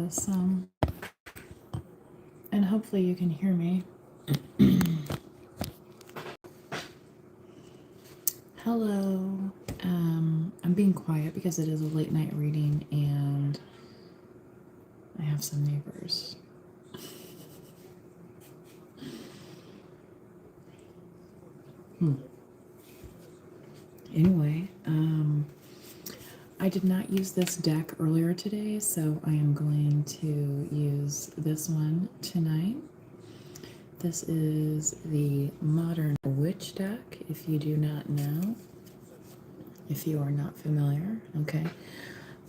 this, and hopefully you can hear me. Hello. I'm being quiet because it is a late night reading and I have some neighbors. Anyway, I did not use this deck earlier today, so I am going to use this one tonight. This is the Modern Witch deck, if you do not know, if you are not familiar, okay?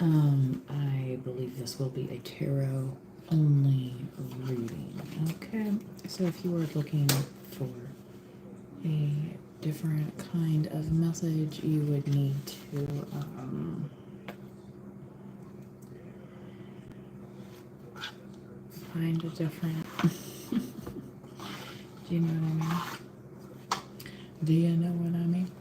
I believe this will be a tarot only reading, okay? So if you are looking for a different kind of message, you would need to find a different do you know what I mean? Do you know what I mean?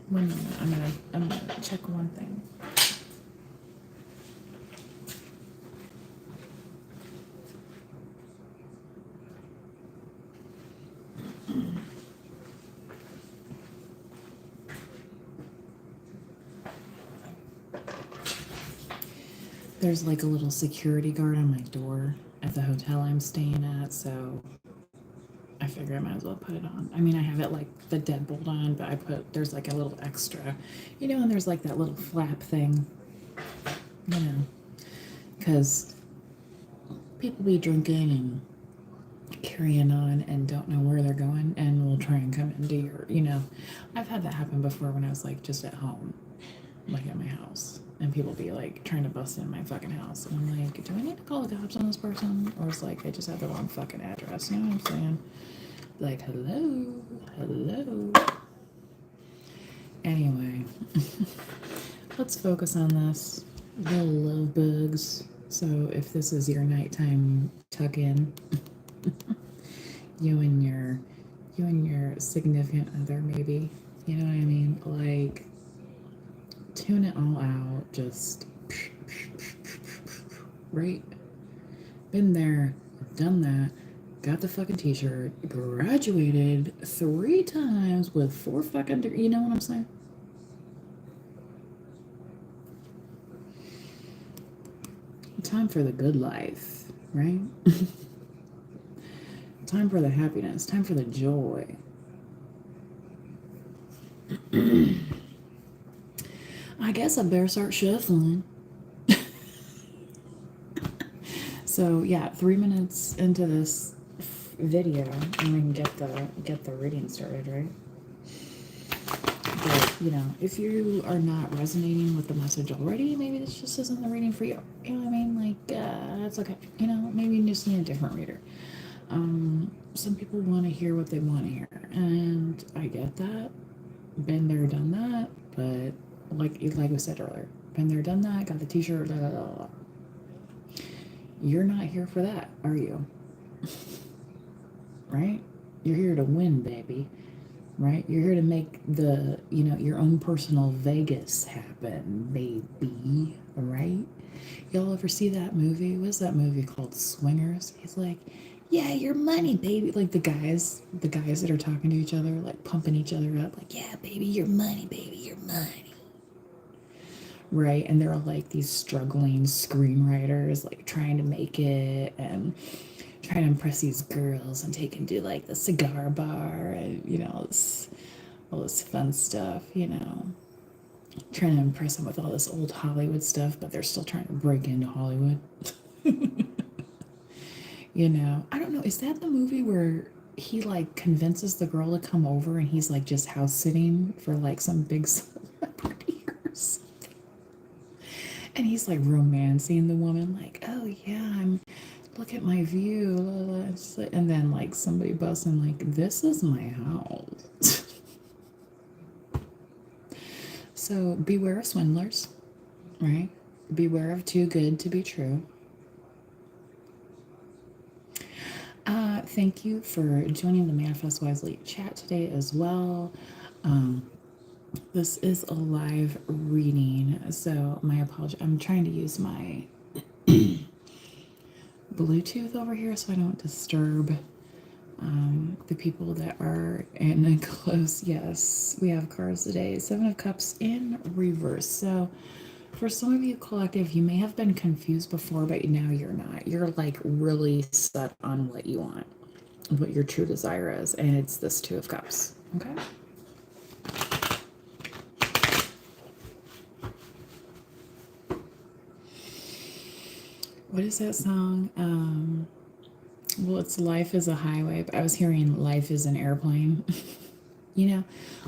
One moment, I'm gonna check one thing. There's like a little security guard on my door at the hotel I'm staying at, so I figure I might as well put it on. I mean, I have it like the deadbolt on, but there's like a little extra, and there's like that little flap thing, because people be drinking and carrying on and don't know where they're going and will try and come into your, I've had that happen before when I was like just at home, like at my house. And people be like trying to bust in my fucking house. And I'm like, do I need to call the cops on this person? Or it's like, they just have the wrong fucking address. You know what I'm saying? Like, hello. Anyway, let's focus on this. The love bugs. So if this is your nighttime tuck in, you and your significant other, maybe. You know what I mean? Like, tune it all out. Just right. Been there, done that. Got the fucking t-shirt. Graduated 3 times with 4 fucking degrees. You know what I'm saying? Time for the good life, right? Time for the happiness. Time for the joy. I guess I better start shuffling. So yeah, 3 minutes into this video, and we can get the reading started, right? But if you are not resonating with the message already, maybe this just isn't the reading for you. You know what I mean? Like that's okay. Maybe you just need a different reader. Some people want to hear what they want to hear, and I get that. Been there, done that. But like we said earlier, been there, done that. Got the t-shirt. Blah, blah, blah. You're not here for that, are you? Right? You're here to win, baby. Right? You're here to make your own personal Vegas happen, baby. Right? Y'all ever see that movie? What's that movie called? Swingers? He's like, yeah, your money, baby. Like the guys that are talking to each other, like pumping each other up, like, yeah, baby, your money, baby, your money. Right? And they're all like these struggling screenwriters, like trying to make it and trying to impress these girls and take them to like the cigar bar and all this fun stuff, trying to impress them with all this old Hollywood stuff, but they're still trying to break into Hollywood. I don't know, is that the movie where he like convinces the girl to come over and he's like just house sitting for like some big celebrity or something? And he's like romancing the woman, like, oh yeah, look at my view, and then like somebody busting like, this is my house. So beware of swindlers, right? Beware of too good to be true. Thank you for joining the Manifest Wisely chat today as well. This is a live reading, so my apology. I'm trying to use my Bluetooth over here so I don't disturb the people that are in a close. Yes, we have cards today. Seven of Cups in reverse. So for some of you collective, you may have been confused before, but now you're not. You're like really set on what you want, what your true desire is, and it's this Two of Cups. Okay. What is that song? Well, it's Life is a Highway, but I was hearing Life is an Airplane. You know,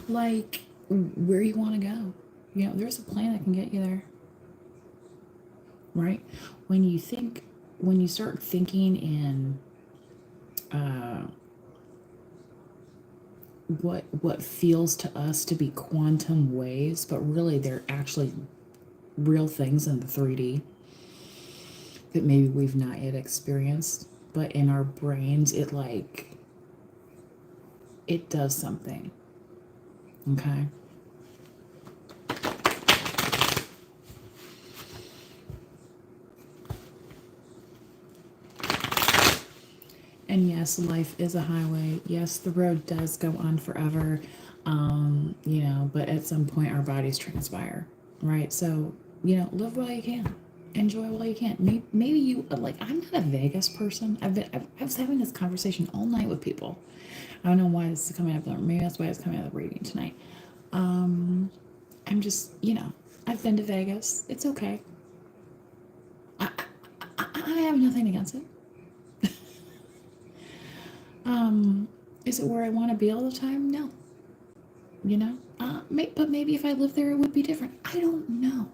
like where you want to go. You know, there's a plane that can get you there, right? When you think, when you start thinking in what feels to us to be quantum waves, but really they're actually real things in the 3D that maybe we've not yet experienced, but in our brains it does something. Okay. And yes, life is a highway. Yes, the road does go on forever. You know, but at some point our bodies transpire, right? So, you know, live while you can. Enjoy while you can. Maybe you like. I'm not a Vegas person. I was having this conversation all night with people. I don't know why this is coming up. Maybe that's why it's coming out of the reading tonight. I'm just, you know, I've been to Vegas. It's okay. I have nothing against it. Is it where I want to be all the time? No. You know, but maybe if I lived there, it would be different. I don't know.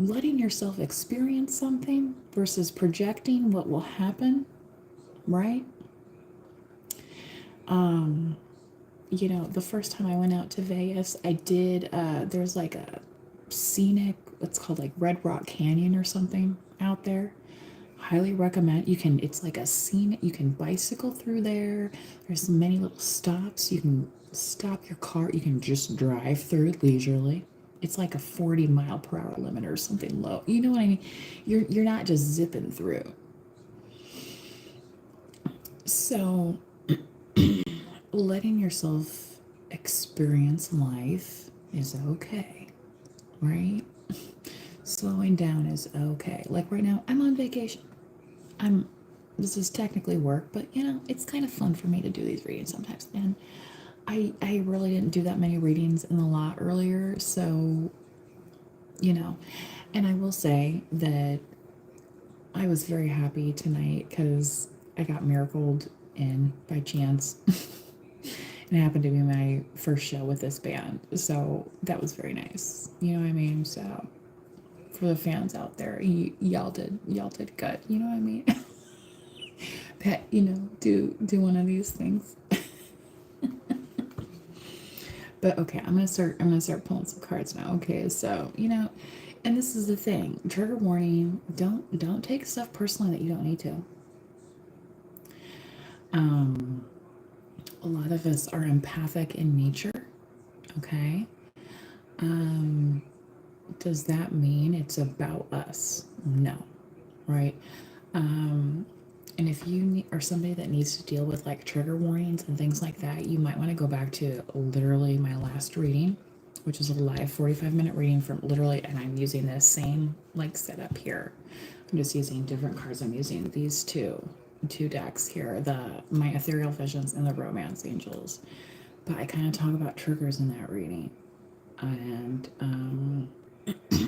Letting yourself experience something versus projecting what will happen, right? You know, the first time I went out to Vegas, I did, there's like a scenic, what's called like Red Rock Canyon or something out there. Highly recommend. You can, it's like a scene, you can bicycle through there. There's many little stops. You can stop your car. You can just drive through it leisurely. It's like a 40-mile-per-hour limit or something low. You know what I mean? You're not just zipping through. So letting yourself experience life is okay, right? Slowing down is okay. Like right now, I'm on vacation. I'm this is technically work, but you know, it's kind of fun for me to do these readings sometimes. And I really didn't do that many readings in the lot earlier, so you know, and I will say that I was very happy tonight because I got miracled in by chance. And it happened to be my first show with this band. So that was very nice. You know what I mean? So for the fans out there, y'all did good. You know what I mean? That, you know, do one of these things. But okay, I'm gonna start pulling some cards now. Okay, so you know, and this is the thing. Trigger warning, don't take stuff personally that you don't need to. A lot of us are empathic in nature. Okay. Does that mean it's about us? No. Right. And if you are somebody that needs to deal with like trigger warnings and things like that, you might want to go back to literally my last reading, which is a live 45-minute reading from literally, and I'm using this same like setup here. I'm just using different cards. I'm using these two decks here, my ethereal visions and the romance angels. But I kind of talk about triggers in that reading. And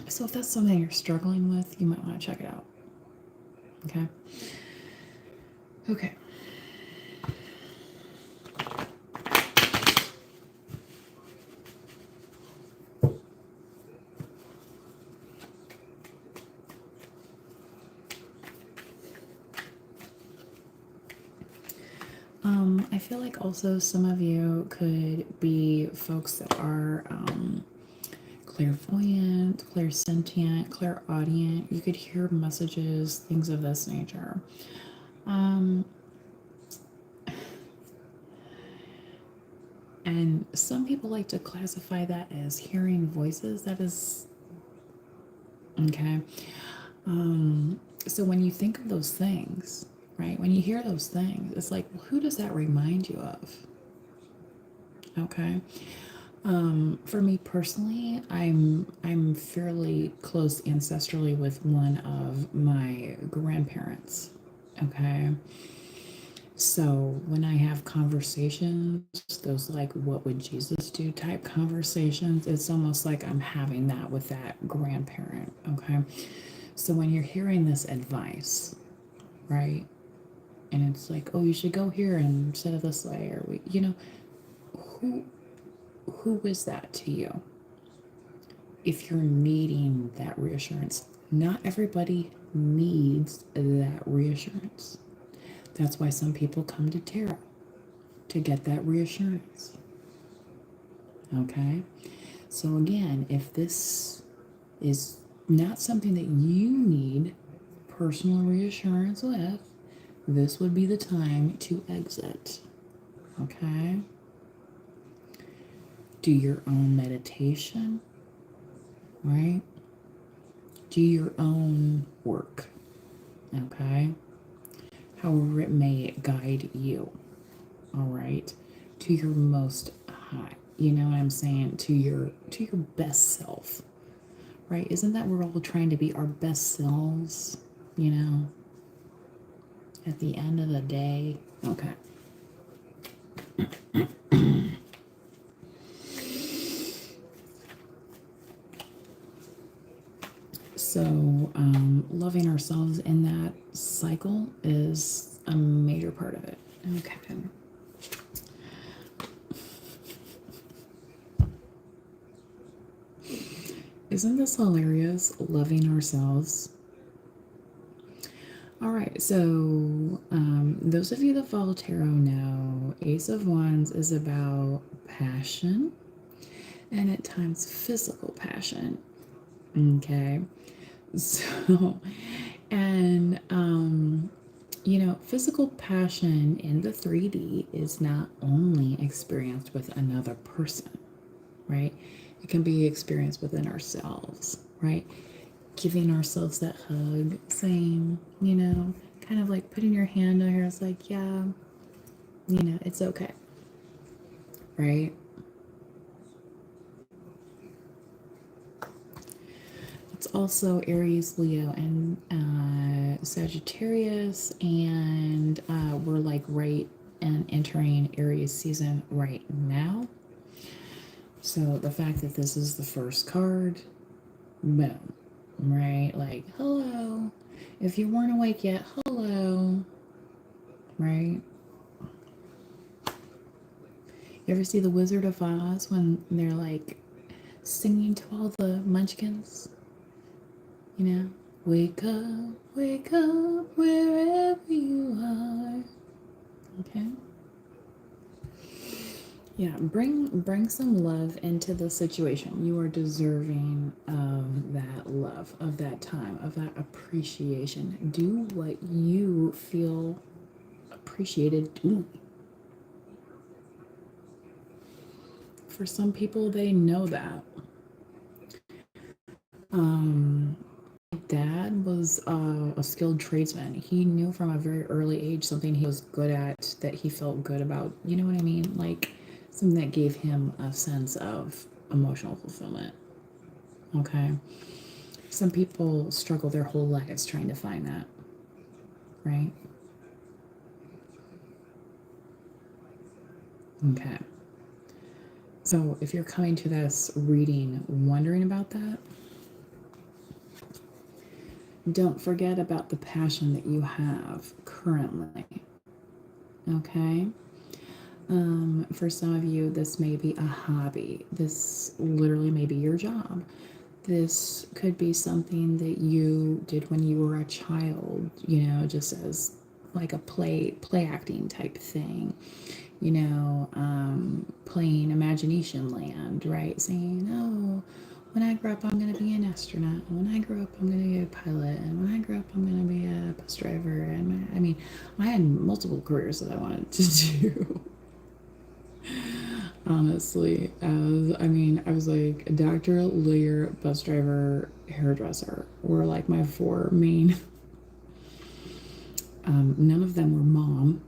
so if that's something you're struggling with, you might want to check it out. Okay. Okay. I feel like also some of you could be folks that are clairvoyant, clairsentient, clairaudient. You could hear messages, things of this nature. And some people like to classify that as hearing voices. That is okay. So when you think of those things, right? When you hear those things, it's like, well, who does that remind you of? Okay. For me personally, I'm fairly close ancestrally with one of my grandparents. Okay. So when I have conversations, those like what would Jesus do type conversations, it's almost like I'm having that with that grandparent. Okay. So when you're hearing this advice, right? And it's like, oh, you should go here instead of this way, or who who is that to you? If you're needing that reassurance, not everybody needs that reassurance. That's why some people come to tarot to get that reassurance. Okay? So, again, if this is not something that you need personal reassurance with, this would be the time to exit. Okay? Do your own meditation, right? Do your own work. Okay? However, it may guide you. All right? To your most high. You know what I'm saying? To your best self. Right? Isn't that we're all trying to be our best selves, you know, at the end of the day? Okay. So, loving ourselves in that cycle is a major part of it. Okay. Isn't this hilarious? Loving ourselves. All right, so those of you that follow tarot know Ace of Wands is about passion and at times physical passion. Okay, so, and physical passion in the 3D is not only experienced with another person, right? It can be experienced within ourselves, right? Giving ourselves that hug, saying, kind of like putting your hand on her. It's like, yeah, it's okay, right? It's also Aries, Leo, and Sagittarius, and we're like right and entering Aries season right now. So the fact that this is the first card, boom, right? Like, hello. If you weren't awake yet, hello, right? You ever see The Wizard of Oz when they're like singing to all the munchkins? Wake up, wherever you are. Okay. Yeah, bring some love into the situation. You are deserving of that love, of that time, of that appreciation. Do what you feel appreciated doing. For some people, they know that. Dad was a skilled tradesman. He knew from a very early age something he was good at that he felt good about. You know what I mean? Like something that gave him a sense of emotional fulfillment. Okay. Some people struggle their whole lives trying to find that, right? Okay. So if you're coming to this reading wondering about that, don't forget about the passion that you have currently. Okay? For some of you, this may be a hobby. This literally may be your job. This could be something that you did when you were a child, just as like a play acting type thing, playing Imagination Land, right? Saying, oh, when I grow up, I'm going to be an astronaut. And when I grow up, I'm going to be a pilot. And when I grow up, I'm going to be a bus driver. I had multiple careers that I wanted to do. honestly, as I mean, I was like a doctor, lawyer, bus driver, hairdresser were like my four main. None of them were mom.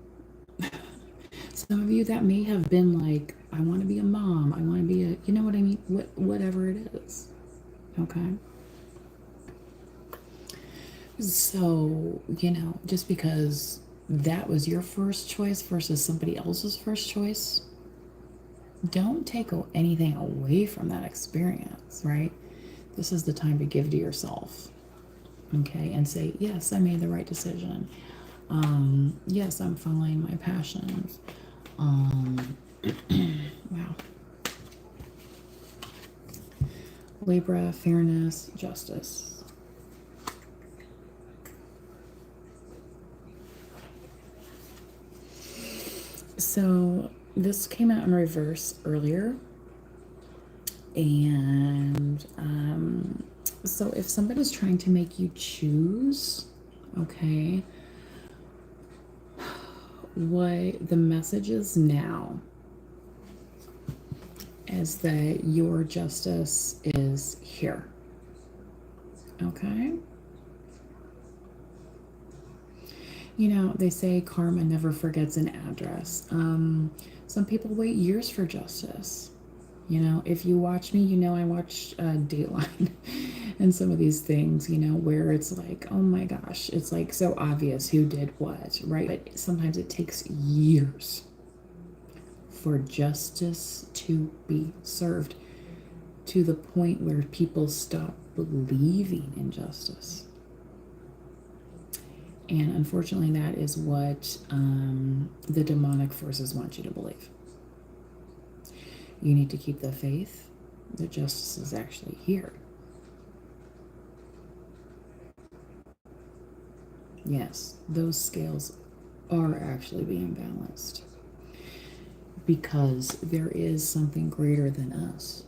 Some of you that may have been like, I want to be a mom. I want to be a, you know what I mean? Whatever it is. Okay. So, just because that was your first choice versus somebody else's first choice, don't take anything away from that experience, right? This is the time to give to yourself, okay? And say, yes, I made the right decision. Yes, I'm following my passions. Wow. Libra, fairness, justice. So this came out in reverse earlier. And so if somebody's trying to make you choose, okay, what the message is now is that your justice is here. Okay? They say karma never forgets an address. Some people wait years for justice. If you watch me, I watch Dateline and some of these things, where it's like, oh my gosh, it's like so obvious who did what, right? But sometimes it takes years for justice to be served to the point where people stop believing in justice. And unfortunately, that is what the demonic forces want you to believe. You need to keep the faith that justice is actually here. Yes, those scales are actually being balanced because there is something greater than us,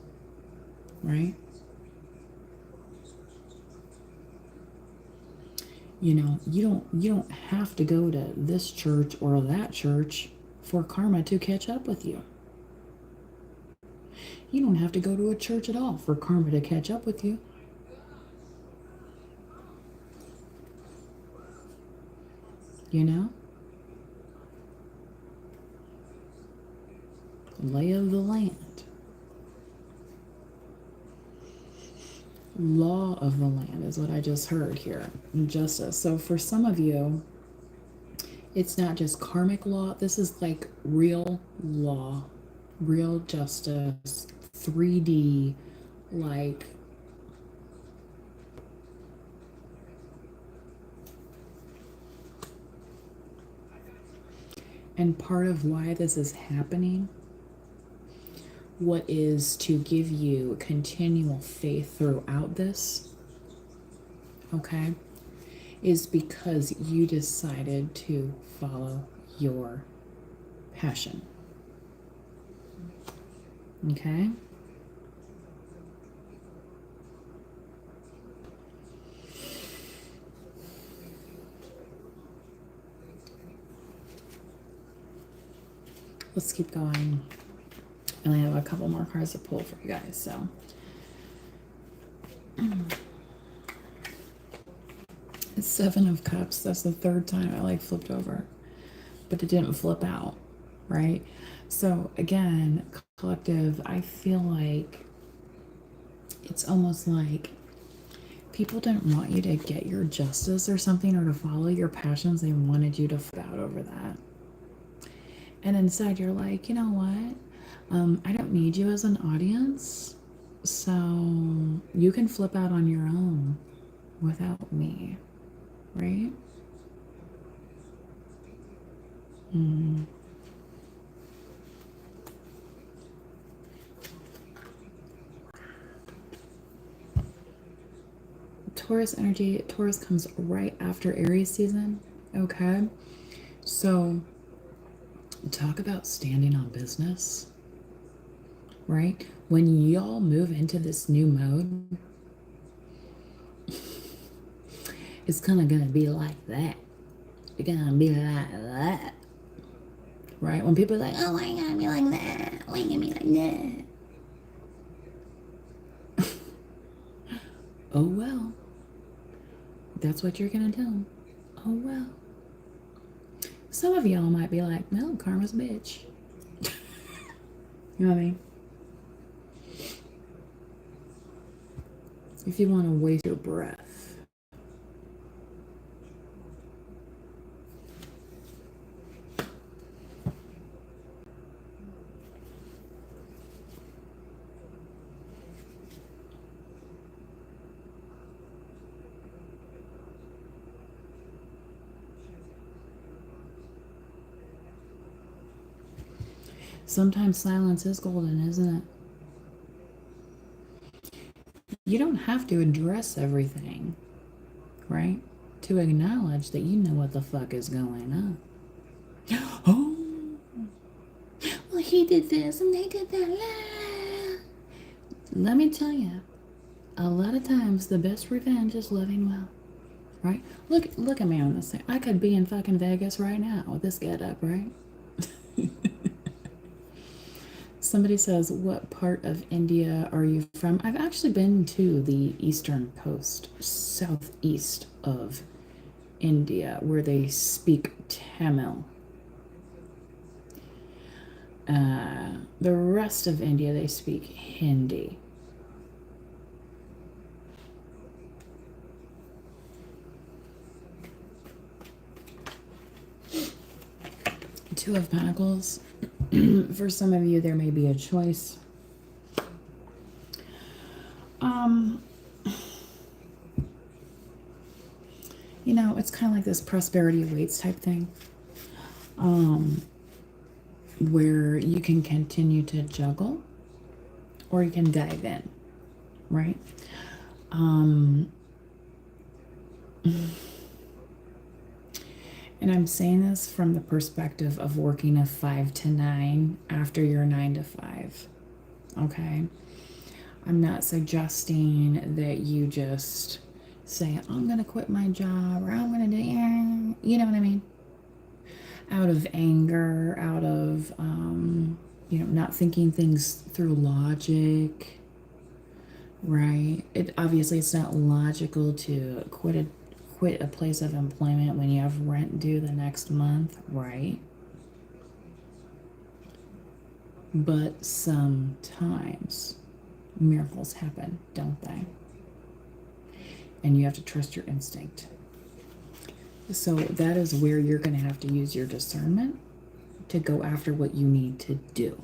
right? You don't have to go to this church or that church for karma to catch up with you. You don't have to go to a church at all for karma to catch up with you. Lay of the land. Law of the land is what I just heard here. Justice. So for some of you, it's not just karmic law. This is like real law, real justice, 3D, like and part of why this is happening, what is to give you continual faith throughout this, okay, is because you decided to follow your passion. Okay? Let's keep going. I only have a couple more cards to pull for you guys, so. It's Seven of Cups. That's the third time I flipped over, but it didn't flip out, right? So again, collective, I feel like it's almost like people didn't want you to get your justice or something or to follow your passions. They wanted you to flip out over that. And instead, you're like, you know what? I don't need you as an audience, so you can flip out on your own without me, right? Taurus energy, Taurus comes right after Aries season, okay? So talk about standing on business, right? When y'all move into this new mode, it's kind of going to be like that. It's going to be like that, right? When people are like, oh, why you gotta be like that? Why you gotta be like that? Oh, well. That's what you're gonna tell them. Oh, well. Some of y'all might be like, no, karma's a bitch. You know what I mean? If you want to waste your breath. Sometimes silence is golden, isn't it? You don't have to address everything, right? To acknowledge that you know what the fuck is going on. Oh, well, he did this and they did that. Let me tell you, a lot of times the best revenge is living well, right? Look at me on this thing. I could be in fucking Vegas right now with this get up, right? Somebody says, what part of India are you from? I've actually been to the eastern coast, southeast of India, where they speak Tamil. The rest of India, they speak Hindi. Two of Pentacles. For some of you, there may be a choice. You know, it's kind of like this prosperity awaits type thing. Where you can continue to juggle or you can dive in, right? And I'm saying this from the perspective of working a 5 to 9 after your 9 to 5, okay? I'm not suggesting that you just say, I'm going to quit my job or I'm going to do, you know what I mean? Out of anger, out of, not thinking things through logic, right? Obviously it's not logical to quit a place of employment when you have rent due the next month, right? But sometimes miracles happen, don't they? And you have to trust your instinct. So that is where you're going to have to use your discernment to go after what you need to do.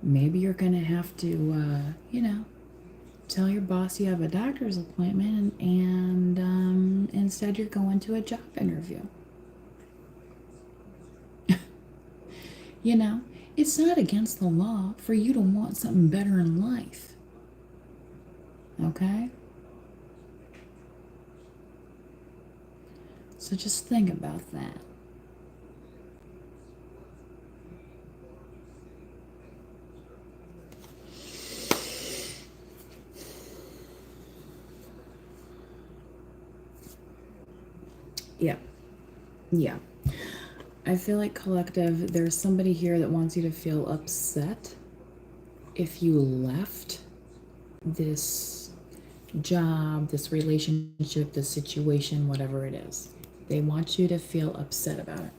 Maybe you're going to have to, tell your boss you have a doctor's appointment and instead you're going to a job interview. It's not against the law for you to want something better in life. Okay? So just think about that. Yeah. I feel like collective, there's somebody here that wants you to feel upset if you left this job, this relationship, this situation, whatever it is. They want you to feel upset about it.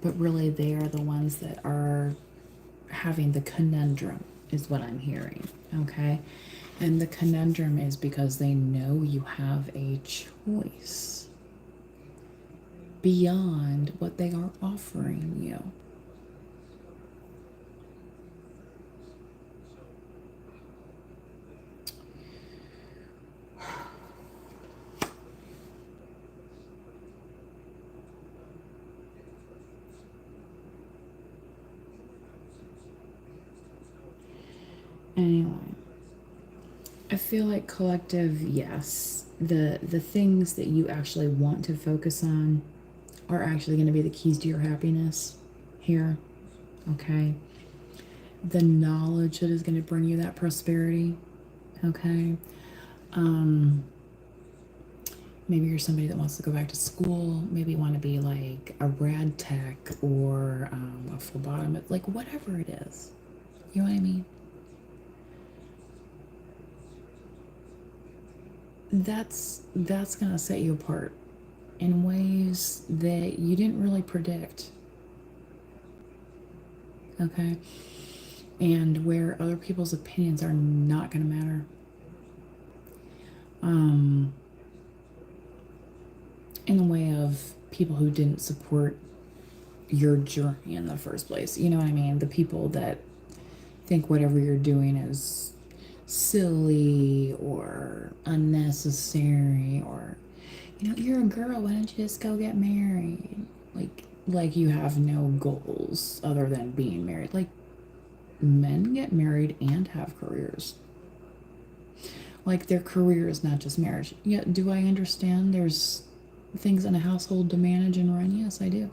But really, they are the ones that are having the conundrum, is what I'm hearing. Okay? And the conundrum is because they know you have a choice beyond what they are offering you. Anyway, I feel like collective, yes, the things that you actually want to focus on are actually going to be the keys to your happiness here. Okay? The knowledge that is going to bring you that prosperity. Okay? Maybe you're somebody that wants to go back to school. Maybe you want to be like a rad tech or a phlebotomist, like whatever it is. You know what I mean? That's gonna set you apart in ways that you didn't really predict. Okay? And where other people's opinions are not gonna matter. In the way of people who didn't support your journey in the first place. You know what I mean? The people that think whatever you're doing is silly or unnecessary, or you're a girl, why don't you just go get married? Like you have no goals other than being married. Like, men get married and have careers. Like, their career is not just marriage. Yeah, do I understand there's things in a household to manage and run? Yes, I do.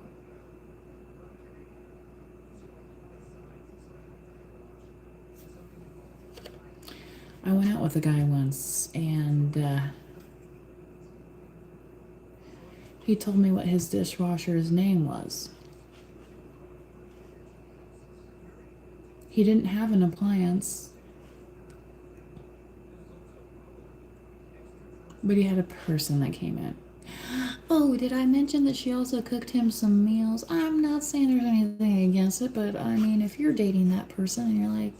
I went out with a guy once, and he told me what his dishwasher's name was. He didn't have an appliance, but he had a person that came in. Oh, did I mention that she also cooked him some meals? I'm not saying there's anything against it, but I mean, if you're dating that person and you're like,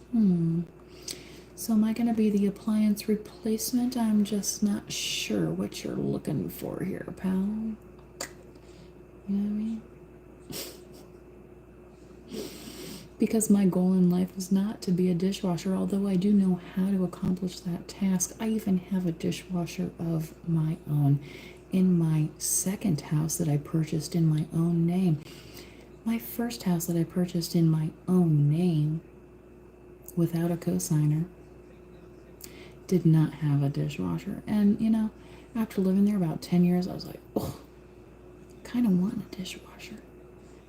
so am I going to be the appliance replacement? I'm just not sure what you're looking for here, pal. You know what I mean? Because my goal in life is not to be a dishwasher, although I do know how to accomplish that task. I even have a dishwasher of my own in my second house that I purchased in my own name. My first house that I purchased in my own name without a cosigner did not have a dishwasher. And, after living there about 10 years, I was like, oh, kind of want a dishwasher.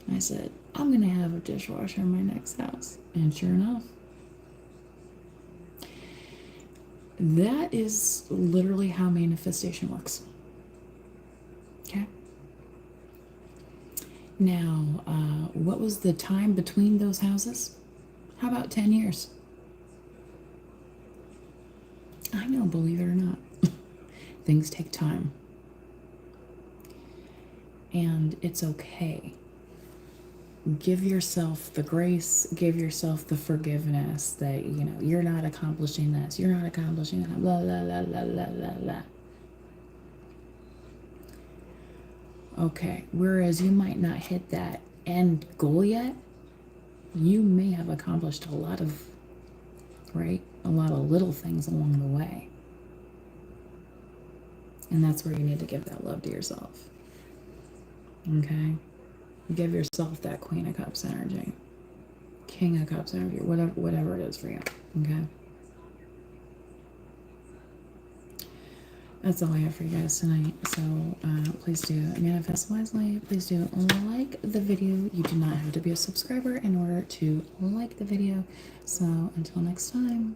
And I said, I'm going to have a dishwasher in my next house. And sure enough, that is literally how manifestation works. Okay? Now, what was the time between those houses? How about 10 years? I know, believe it or not. Things take time. And it's okay. Give yourself the grace, give yourself the forgiveness that, you're not accomplishing this, you're not accomplishing that, blah, blah, blah, blah, blah, blah, blah. Okay, whereas you might not hit that end goal yet, you may have accomplished a lot of little things along the way. And that's where you need to give that love to yourself. Okay? Give yourself that Queen of Cups energy, King of Cups energy, whatever it is for you. Okay? That's all I have for you guys tonight. So please do manifest wisely. Please do like the video. You do not have to be a subscriber in order to like the video. So until next time.